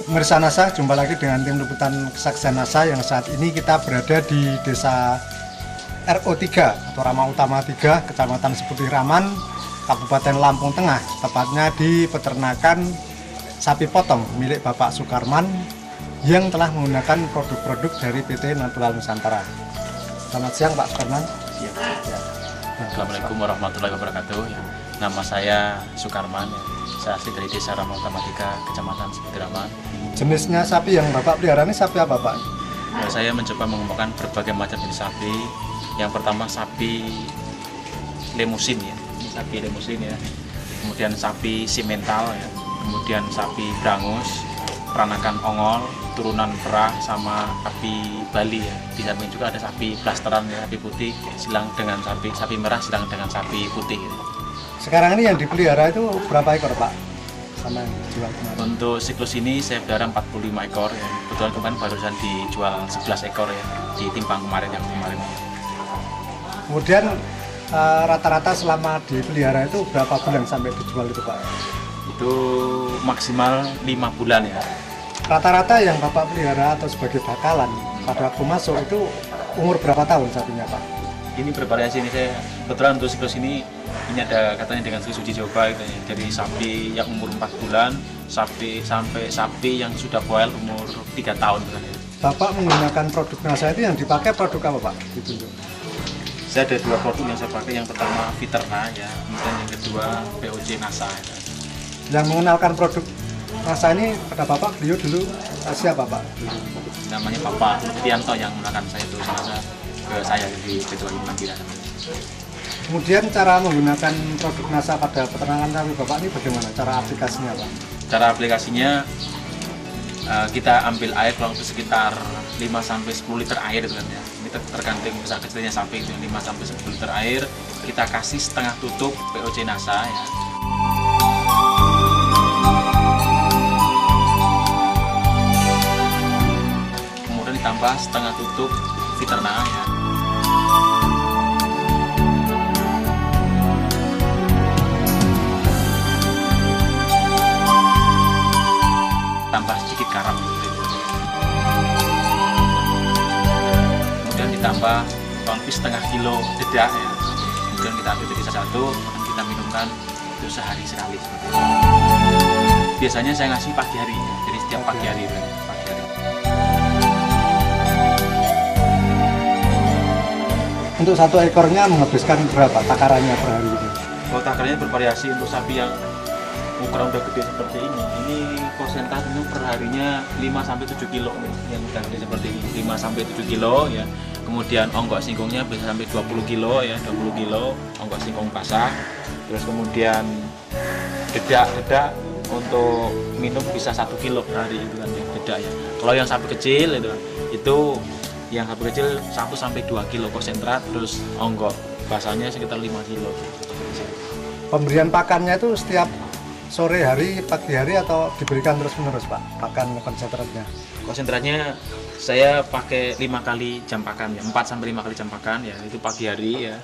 Pemirsa NASA, jumpa lagi dengan tim liputan kesaksian NASA yang saat ini kita berada di desa RO3 atau Rama Utama 3, Kecamatan Seputih Raman, Kabupaten Lampung Tengah, tepatnya di peternakan sapi potong milik Bapak Sukarman yang telah menggunakan produk-produk dari PT Natural Nusantara. Selamat siang Pak Sukarman. Ya. Assalamualaikum warahmatullahi wabarakatuh. Nama saya Sukarman. Saya asli dari desa Rama Utama 3, Kecamatan Seputih Raman. Jenisnya sapi yang Bapak pelihara ini sapi apa Pak? Saya mencoba mengembangkan berbagai macam jenis sapi. Yang pertama sapi limusin ya, ini sapi limusin ya. Kemudian sapi simental ya. Kemudian sapi brangus, peranakan ongol, turunan perah, sama sapi Bali ya. Di samping juga ada sapi blasteran ya, sapi putih silang dengan sapi merah silang dengan sapi putih ya. Sekarang ini yang dipelihara itu berapa ekor Pak? Sama yang dijual kemarin? Untuk siklus ini saya pelihara 45 ekor ya. Kebetulan kemarin barusan dijual 11 ekor ya, di timpang kemarin. Kemudian rata-rata selama dipelihara itu berapa bulan sampai dijual itu Pak? Itu maksimal 5 bulan ya. Rata-rata yang Bapak pelihara atau sebagai bakalan pada waktu masuk itu umur berapa tahun sapinya Pak? Ini bervariasi ini saya kebetulan untuk siklus ini ada katanya dengan suci coba gitu ya. Dari sapi yang umur 4 bulan sampai sapi yang sudah boil umur 3 tahun gitu ya. Bapak menggunakan produk NASA itu yang dipakai produk apa Pak? Ditunjuk. Saya ada 2 produk yang saya pakai, yang pertama Viterna ya, kemudian yang kedua POC NASA ya. Yang mengenalkan produk NASA ini pada Bapak, beliau dulu siapa Pak? Namanya Bapak Tianto yang menggunakan saya itu ke saya di Ketua Imam. Kemudian cara menggunakan produk NASA pada peternakan sapi Bapak ini bagaimana? Cara aplikasinya Pak? Cara aplikasinya kita ambil air kurang lebih sekitar 5-10 liter air itu kan ya. Ini tergantung besar kecilnya sapi itu 5-10 liter air. Kita kasih setengah tutup POC NASA ya. Kemudian ditambah setengah tutup Viterna ya. Tambah sedikit garam gitu. Kemudian ditambah kurang lebih setengah kilo dedak ya. Kemudian kita ambil jadi satu, kemudian kita minumkan itu sehari sekali. Biasanya saya ngasih pagi hari ya. Jadi setiap pagi hari. Untuk satu ekornya menghabiskan berapa takarannya per hari ini? Oh, takarannya bervariasi. Untuk sapi yang ukuran udah gede seperti ini konsentrasinya per harinya 5-7 kilo yang udah gede seperti ini, 5-7 kilo ya. Kemudian onggok singkongnya bisa sampai 20 kilo ya, 20 kilo onggok singkong basah. Terus kemudian dedak untuk minum bisa 1 kilo per hari itu kan ya, dedak ya. Kalau yang sapi kecil itu yang sapi kecil 1-2 kilo konsentrat, terus onggok basahnya sekitar 5 kilo. Pemberian pakannya itu setiap sore hari, pagi hari atau diberikan terus-menerus Pak, pakan konsentratnya? Konsentratnya saya pakai 5 kali jam pakan ya, 4-5 kali jam pakan ya, itu pagi hari ya,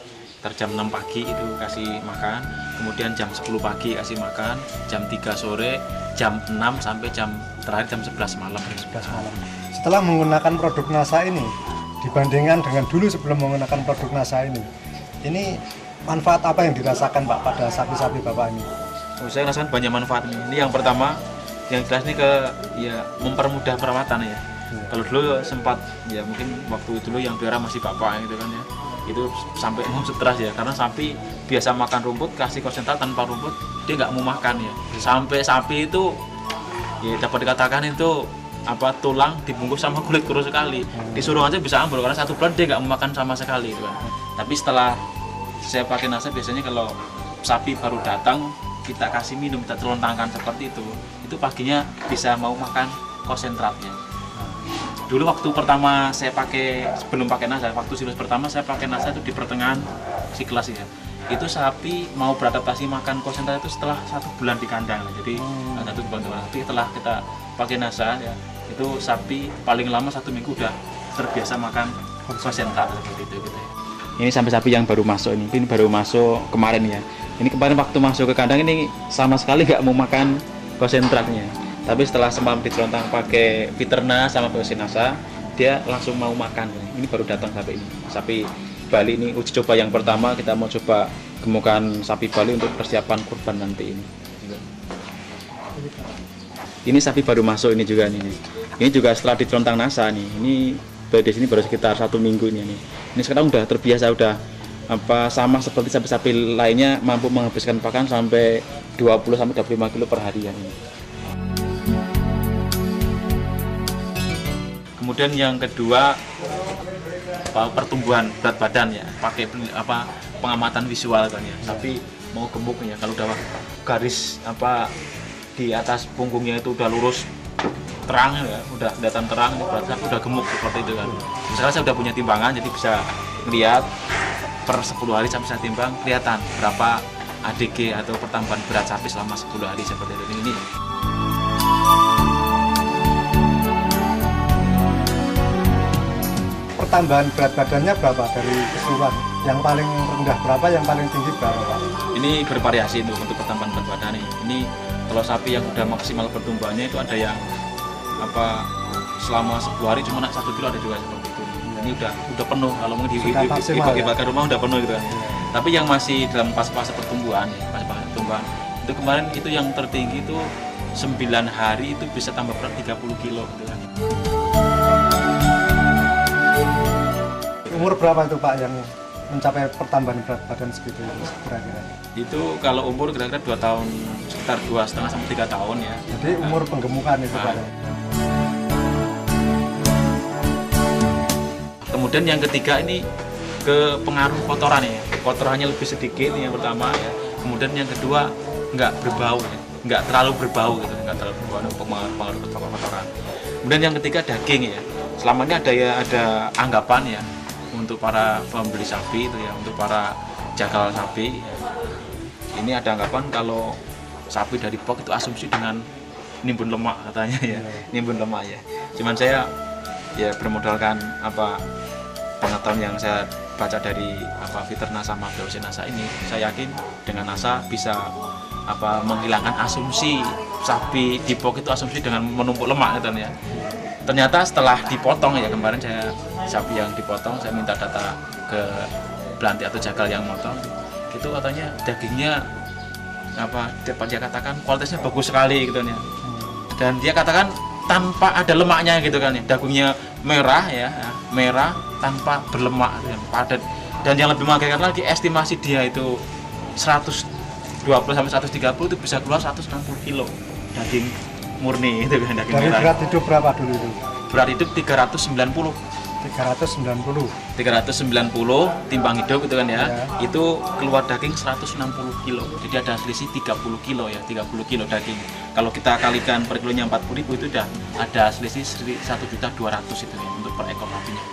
jam 6 pagi itu kasih makan, kemudian jam 10 pagi kasih makan, jam 3 sore, jam 6 sampai terakhir jam 11 malam. 11 malam. Setelah menggunakan produk NASA ini, dibandingkan dengan dulu sebelum menggunakan produk NASA ini manfaat apa yang dirasakan Pak pada sapi-sapi Bapak ini? Saya rasakan banyak manfaatnya. Ini yang pertama, yang jelas ini mempermudah perawatan ya. Kalau dulu sempat ya mungkin waktu dulu yang pelihara masih bapak gitu kan ya, itu sampai stres ya, karena sapi biasa makan rumput, kasih konsentrat tanpa rumput dia nggak mau makan ya. Sampai sapi itu ya dapat dikatakan itu tulang dibungkus sama kulit kuru sekali, disuruh aja bisa ambruk karena 1 bulan dia nggak mau makan sama sekali gitu kan. Tapi setelah saya pakai NASA, biasanya kalau sapi baru datang kita kasih minum, kita telontangkan seperti itu paginya bisa mau makan konsentratnya. Dulu waktu pertama saya pakai, sebelum pakai NASA, waktu siklus pertama saya pakai NASA itu di pertengahan siklus ya. Itu sapi mau beradaptasi makan konsentrat itu setelah 1 bulan di kandang. Jadi 1 bulan, tapi setelah kita pakai NASA ya, itu sapi paling lama 1 minggu udah terbiasa makan konsentrat seperti itu gitu ya. Ini sampai sapi yang baru masuk ini baru masuk kemarin ya. Ini kemarin waktu masuk ke kandang ini sama sekali nggak mau makan konsentratnya. Tapi setelah semalam dicelontang pakai Viterna sama POC Nasa, dia langsung mau makan. Ini baru datang sapi ini. Sapi Bali ini uji coba yang pertama, kita mau coba gemukan sapi Bali untuk persiapan kurban nanti ini. Ini sapi baru masuk ini juga nih. Ini juga setelah dicelontang Nasa nih. Ini di sini baru sekitar 1 minggu ini nih. Ini sekarang udah terbiasa, udah sama seperti sapi-sapi lainnya, mampu menghabiskan pakan sampai 20 sampai 25 kilo per hari ya ini. Kemudian yang kedua, pertumbuhan berat badan ya, pakai pengamatan visual kan ya. Sapi mau gemuk ya, kalau udah garis di atas punggungnya itu udah lurus terang ya, udah kelihatan terang, berarti sapi udah gemuk seperti itu kan. Misalnya saya udah punya timbangan, jadi bisa lihat per 10 hari sampai saya timbang, kelihatan berapa ADG atau pertambahan berat sapi selama 10 hari seperti itu. Ini pertambahan berat badannya berapa dari keseluruhan? Yang paling rendah berapa, yang paling tinggi berapa, Pak? Ini bervariasi untuk pertambahan berat badan nih. Ini kalau sapi yang udah maksimal pertumbuhannya itu ada yang selama 10 hari cuma 1 kilo, ada juga seperti itu. Ini udah penuh, kalau mau dibagi rumah udah penuh gitu kan. Tapi yang masih dalam fase pertumbuhan, itu kemarin itu yang tertinggi itu 9 hari itu bisa tambah berat 30 kilo gitu kan. Umur berapa itu Pak yang mencapai pertambahan berat badan segitu kira-kira? Itu kalau umur kira-kira 2 tahun, sekitar 2,5 sampai 3 tahun ya. Jadi umur penggemukan itu Pak. Kemudian yang ketiga ini ke pengaruh kotoran ya. Kotorannya lebih sedikit yang pertama ya. Kemudian yang kedua nggak berbau ya. Nggak terlalu berbau gitu, nggak terlalu berbau untuk pengaruh kotoran. Kemudian yang ketiga daging ya. Selama ini ada anggapan ya untuk para pembeli sapi itu ya, untuk para jagal sapi. Ini ada anggapan kalau sapi dari pok itu asumsi dengan nimbun lemak katanya ya, nimbun lemak ya. Cuman saya ya bermodalkan pengetahuan yang saya baca dari Viterna sama POC Nasa ini, saya yakin dengan Nasa bisa menghilangkan asumsi sapi di pok itu asumsi dengan menumpuk lemak gitu ya. Ternyata setelah dipotong ya, kemarin sapi yang dipotong saya minta data ke belanti atau jagal yang motong, itu katanya dagingnya dapat dia katakan kualitasnya bagus sekali gitu ya. Dan dia katakan tanpa ada lemaknya gitu kan ya, dagingnya merah ya, merah tanpa berlemak dan padat. Dan yang lebih mengagetkan lagi, estimasi dia itu 120 sampai 130 itu bisa keluar 160 kilo daging murni itu kan, daging dari merah. berat hidup berapa dulu itu? Berat hidup 390 timbang hidup itu kan ya, itu keluar daging 160 kilo, jadi ada selisih 30 kilo ya, 30 kilo daging. Kalau kita kalikan per kilonya 40.000 itu udah ada selisih 1.200.000 itu ya untuk per ekor sapinya.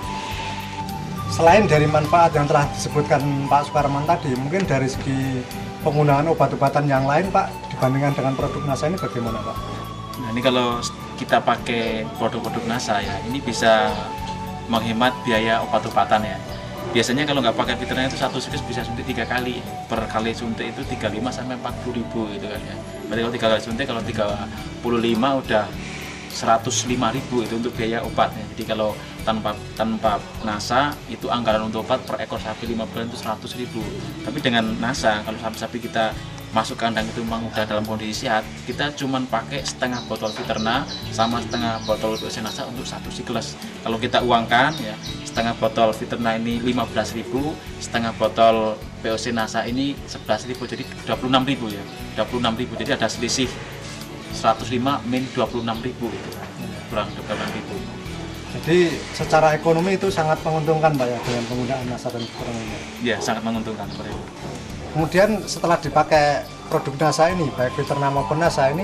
Selain dari manfaat yang telah disebutkan Pak Sukarman tadi, mungkin dari segi penggunaan obat-obatan yang lain Pak, dibandingkan dengan produk Nasa ini bagaimana Pak? Nah ini kalau kita pakai produk-produk Nasa ya, ini bisa menghemat biaya obat-obatan ya. Biasanya kalau nggak pakai Viterna itu satu siklus bisa suntik 3 kali. Per kali suntik itu 35 sampai 40.000 gitu kan ya. Berarti kalau 3 kali suntik, kalau 35 udah 105.000 itu untuk biaya obatnya. Jadi kalau tanpa Nasa itu anggaran untuk obat per ekor sapi 5 bulan itu 100.000. Tapi dengan Nasa, kalau sapi-sapi kita masuk kandang itu memang udah dalam kondisi sehat, kita cuman pakai setengah botol Viterna sama setengah botol POC Nasa untuk satu siklus. Kalau kita uangkan ya, setengah botol Viterna ini 15.000, setengah botol POC Nasa ini 11.000, jadi 26.000 ya, 26.000. Jadi ada selisih 105 min 26.000 itu, kurang 26.000. Jadi secara ekonomi itu sangat menguntungkan Pak ya dengan penggunaan Nasa dan Viterna ini. Ya, sangat menguntungkan seperti itu. Kemudian setelah dipakai produk Nasa ini, baik Viterna maupun Nasa ini,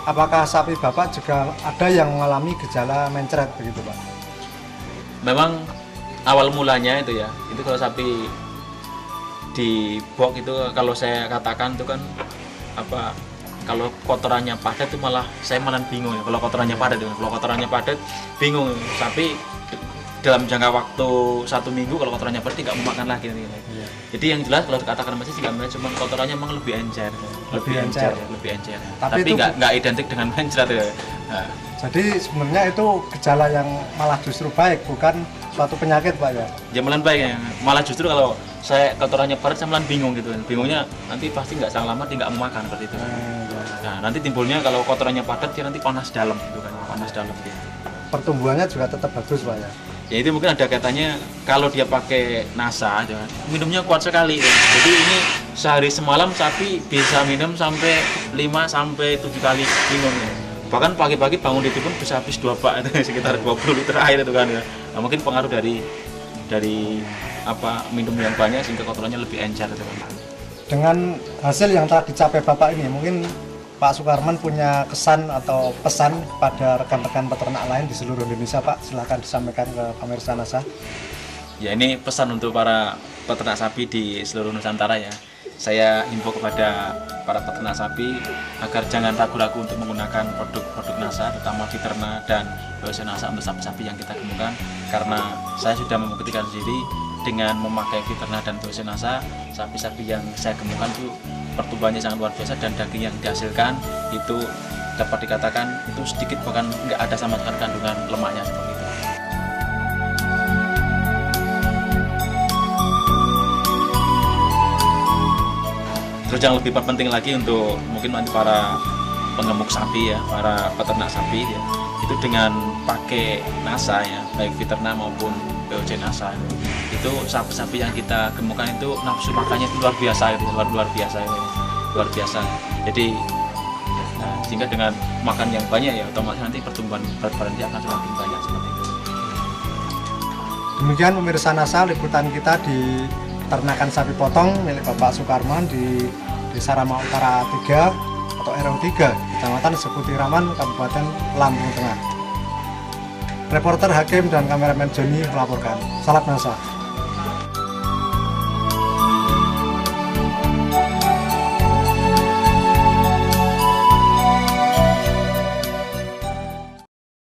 apakah sapi Bapak juga ada yang mengalami gejala mencret begitu Pak? Memang awal mulanya itu ya, itu kalau sapi di box itu kalau saya katakan itu kan kalau kotorannya padat itu saya malah bingung ya. Kalau kotorannya padat bingung, sapi dalam jangka waktu 1 minggu kalau kotorannya bersih nggak mau makan lagi. Iya. Jadi yang jelas kalau dikatakan masih sih nggak, cuma kotorannya memang lebih encer, Lebih encer. lebih encer. Tapi Tapi itu nggak identik dengan mencret ya. Nah, Jadi sebenarnya itu gejala yang malah justru baik, bukan suatu penyakit Pak ya. ya malah baik ya. Malah justru kalau saya kotorannya padat saya malah bingung gitu. Bingungnya nanti pasti nggak salah lama dia nggak mau makan seperti itu. Nah nanti timbulnya kalau kotorannya padat dia nanti panas dalam gitu kan, panas dalam gitu. Pertumbuhannya juga tetap bagus Pak ya. Ya itu mungkin ada kaitannya kalau dia pakai nasa ya, minumnya kuat sekali ya. Jadi ini sehari semalam sapi bisa minum sampai 5 sampai 7 kali minum ya. Bahkan pagi-pagi bangun itu pun bisa habis 2 bak itu sekitar 20 liter air itu kan ya. Nah, mungkin pengaruh dari apa minum yang banyak sehingga kotorannya lebih encer itu kan. Dengan hasil yang telah dicapai Bapak ini, mungkin Pak Sukarman punya kesan atau pesan pada rekan-rekan peternak lain di seluruh Indonesia Pak, silahkan disampaikan ke pemirsa NASA. Ya ini pesan untuk para peternak sapi di seluruh Nusantara ya. Saya himbau kepada para peternak sapi agar jangan ragu-ragu untuk menggunakan produk-produk NASA, terutama Viterna dan BOC NASA untuk sapi-sapi yang kita temukan. Karena saya sudah membuktikan sendiri dengan memakai Viterna dan BOC NASA, sapi-sapi yang saya temukan itu pertumbuhannya sangat luar biasa dan daging yang dihasilkan itu dapat dikatakan itu sedikit bahkan nggak ada sama sekali kandungan lemaknya seperti itu. Terus yang lebih penting lagi untuk mungkin nanti para pengemuk sapi ya, para peternak sapi ya, itu dengan pakai NASA ya, baik Viterna maupun BOC NASA itu sapi-sapi yang kita gemukan itu nafsu makannya itu luar biasa itu, luar biasa. Jadi sehingga dengan makan yang banyak ya otomatis nanti pertumbuhan berat badan dia akan semakin banyak seperti itu. Demikian pemirsa NASA, liputan kita di peternakan sapi potong milik Bapak Sukarman di Desa Rama Utara 3 atau RO 3, Kecamatan Seputi Raman, Kabupaten Lampung Tengah. Reporter Hakim dan kameramen Joni melaporkan. Salam NASA.